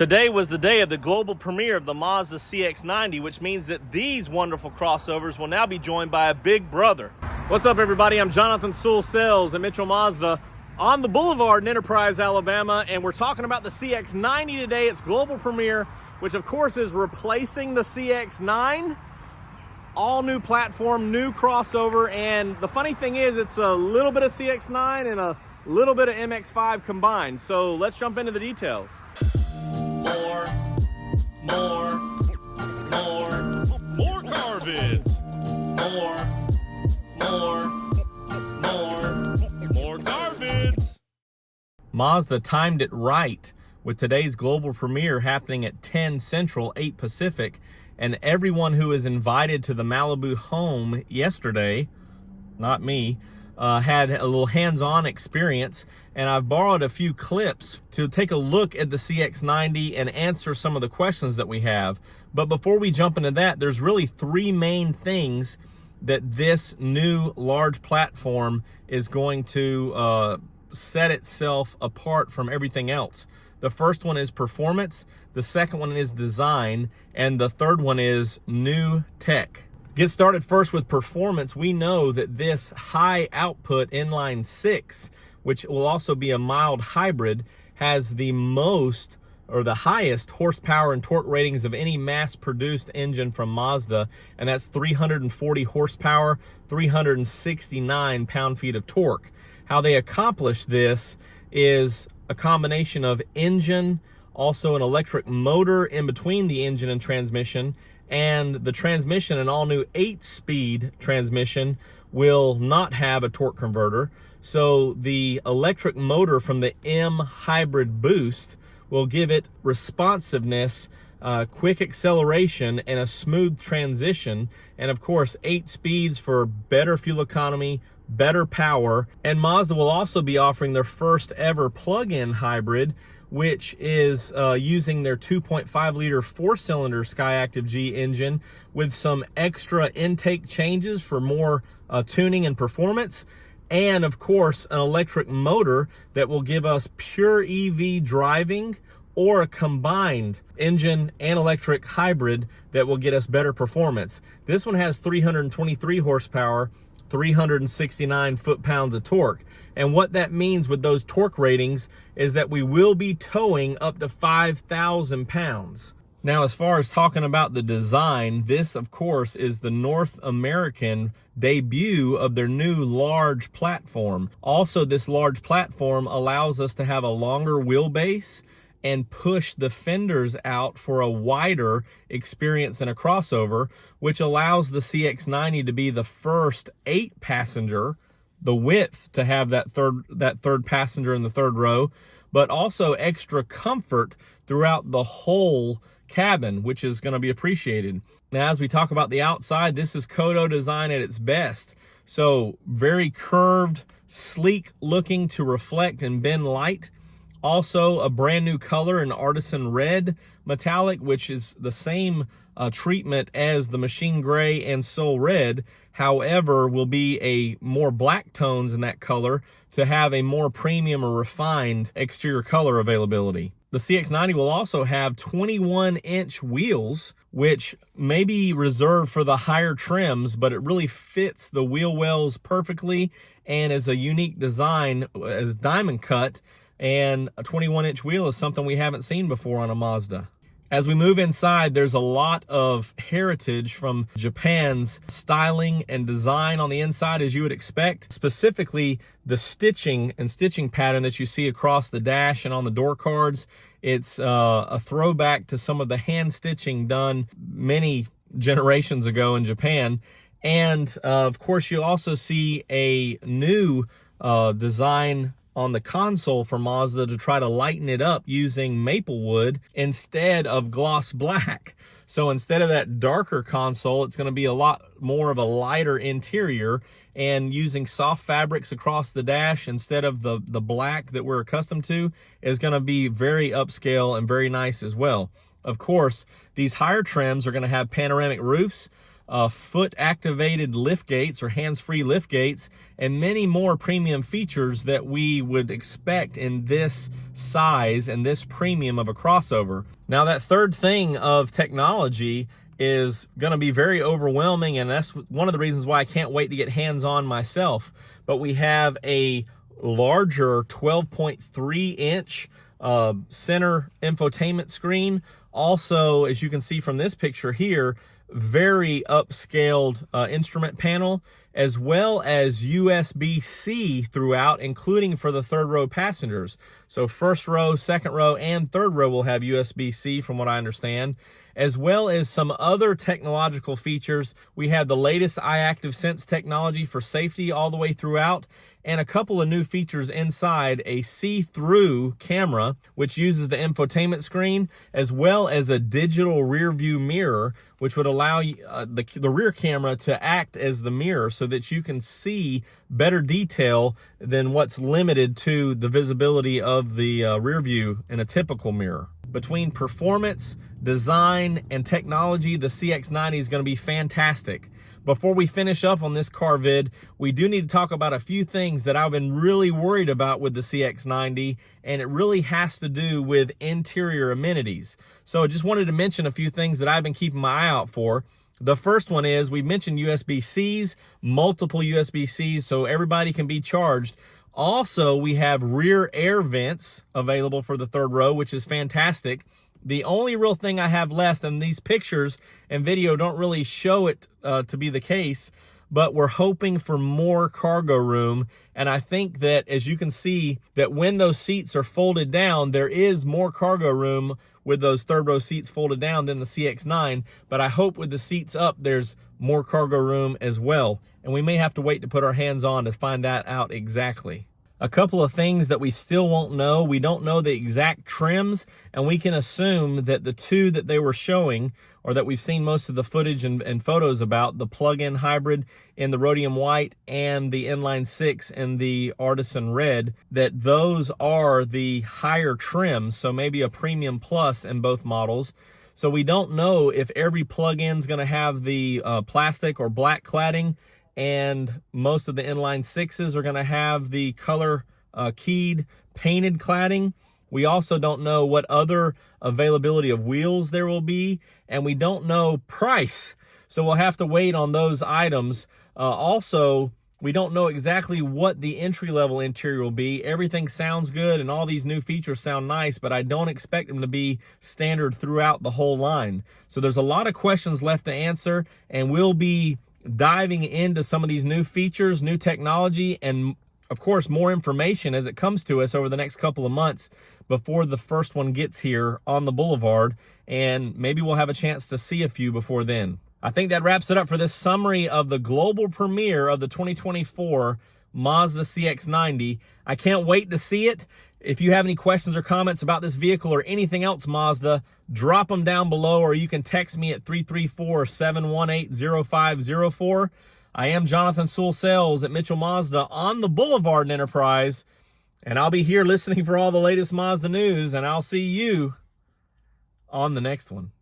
Today was the day of the global premiere of the Mazda CX-90, which means that these wonderful crossovers will now be joined by a big brother. What's up, everybody? I'm Jonathan Sewell Sales at Mitchell Mazda on the Boulevard in Enterprise, Alabama, and we're talking about the CX-90 today. Its global premiere, which of course is replacing the CX-9. All new platform, new crossover, and the funny thing is it's a little bit of CX-9 and a little bit of MX-5 combined. So let's jump into the details. More car vids. More car vids. Mazda timed it right with today's global premiere happening at 10 Central, 8 Pacific, and everyone who was invited to the Malibu home yesterday, not me, had a little hands-on experience, and I've borrowed a few clips to take a look at the CX-90 and answer some of the questions that we have. But before we jump into that, there's really three main things that this new large platform is going to set itself apart from everything else. The first one is performance, the second one is design, and the third one is new tech. Get started first with performance. We know that this high output Inline 6, which will also be a mild hybrid, has the most or the highest horsepower and torque ratings of any mass-produced engine from Mazda, and that's 340 horsepower, 369 pound-feet of torque. How they accomplish this is a combination of engine, also an electric motor in between the engine and transmission, and the transmission, an all-new 8-speed transmission, will not have a torque converter. So the electric motor from the M Hybrid Boost will give it responsiveness, quick acceleration, and a smooth transition. And of course, 8 speeds for better fuel economy, better power. And Mazda will also be offering their first ever plug-in hybrid, which is using their 2.5 liter 4-cylinder Skyactiv G engine with some extra intake changes for more tuning and performance. And of course, an electric motor that will give us pure EV driving, or a combined engine and electric hybrid that will get us better performance. This one has 323 horsepower, 369 foot-pounds of torque. And what that means with those torque ratings is that we will be towing up to 5,000 pounds. Now, as far as talking about the design, this, of course, is the North American debut of their new large platform. Also, this large platform allows us to have a longer wheelbase and push the fenders out for a wider experience in a crossover, which allows the CX-90 to be the first 8-passenger, the width to have that third passenger in the third row, but also extra comfort throughout the whole cabin, which is going to be appreciated. Now, as we talk about the outside, this is Kodo design at its best. So very curved, sleek looking to reflect and bend light. Also a brand new color in artisan red metallic, which is the same treatment as the machine gray and soul red. However, will be a more black tones in that color to have a more premium or refined exterior color availability. The CX-90 will also have 21-inch wheels, which may be reserved for the higher trims, but it really fits the wheel wells perfectly and is a unique design as diamond cut. And a 21-inch wheel is something we haven't seen before on a Mazda. As we move inside, there's a lot of heritage from Japan's styling and design on the inside, as you would expect. Specifically, the stitching pattern that you see across the dash and on the door cards. It's a throwback to some of the hand stitching done many generations ago in Japan. And of course, you'll also see a new design on the console for Mazda to try to lighten it up using maple wood instead of gloss black. So instead of that darker console, it's going to be a lot more of a lighter interior, and using soft fabrics across the dash instead of the black that we're accustomed to is going to be very upscale and very nice as well. Of course, these higher trims are going to have panoramic roofs, foot activated lift gates or hands-free lift gates, and many more premium features that we would expect in this size and this premium of a crossover. Now, that third thing of technology is going to be very overwhelming, and that's one of the reasons why I can't wait to get hands-on myself. But we have a larger 12.3 inch center infotainment screen. Also, as you can see from this picture here, very upscaled instrument panel, as well as USB-C throughout, including for the third row passengers. So first row, second row, and third row will have USB-C from what I understand, as well as some other technological features. We have the latest iActive Sense technology for safety all the way throughout, and a couple of new features inside: a see-through camera, which uses the infotainment screen, as well as a digital rear view mirror, which would allow the rear camera to act as the mirror so that you can see better detail than what's limited to the visibility of the rear view in a typical mirror. Between performance, design, and technology, the CX-90 is going to be fantastic. Before we finish up on this car vid, we do need to talk about a few things that I've been really worried about with the CX-90, and it really has to do with interior amenities. So I just wanted to mention a few things that I've been keeping my eye out for. The first one is, we mentioned USB-Cs, multiple USB-Cs, so everybody can be charged. Also, we have rear air vents available for the third row, which is fantastic. The only real thing I have left, and these pictures and video don't really show it to be the case, but we're hoping for more cargo room. And I think that, as you can see, that when those seats are folded down, there is more cargo room with those third row seats folded down than the CX-9. But I hope with the seats up, there's more cargo room as well. And we may have to wait to put our hands on to find that out exactly. A couple of things that we still won't know. We don't know the exact trims, and we can assume that the two that they were showing, or that we've seen most of the footage and photos about, the plug-in hybrid in the rhodium white and the Inline 6 in the artisan red, that those are the higher trims, so maybe a premium plus in both models. So we don't know if every plug-in is going to have the plastic or black cladding, and most of the Inline 6s are going to have the color keyed painted cladding. We also don't know what other availability of wheels there will be, and we don't know price. So we'll have to wait on those items. Also, we don't know exactly what the entry-level interior will be. Everything sounds good and all these new features sound nice, but I don't expect them to be standard throughout the whole line. So there's a lot of questions left to answer, and we'll be diving into some of these new features, new technology, and of course more information as it comes to us over the next couple of months before the first one gets here on the boulevard, and maybe we'll have a chance to see a few before then. I think that wraps it up for this summary of the global premiere of the 2024 Mazda CX-90. I can't wait to see it. If you have any questions or comments about this vehicle or anything else Mazda, drop them down below, or you can text me at 334-718-0504. I am Jonathan Sewell Sales at Mitchell Mazda on the Boulevard in Enterprise, and I'll be here listening for all the latest Mazda news, and I'll see you on the next one.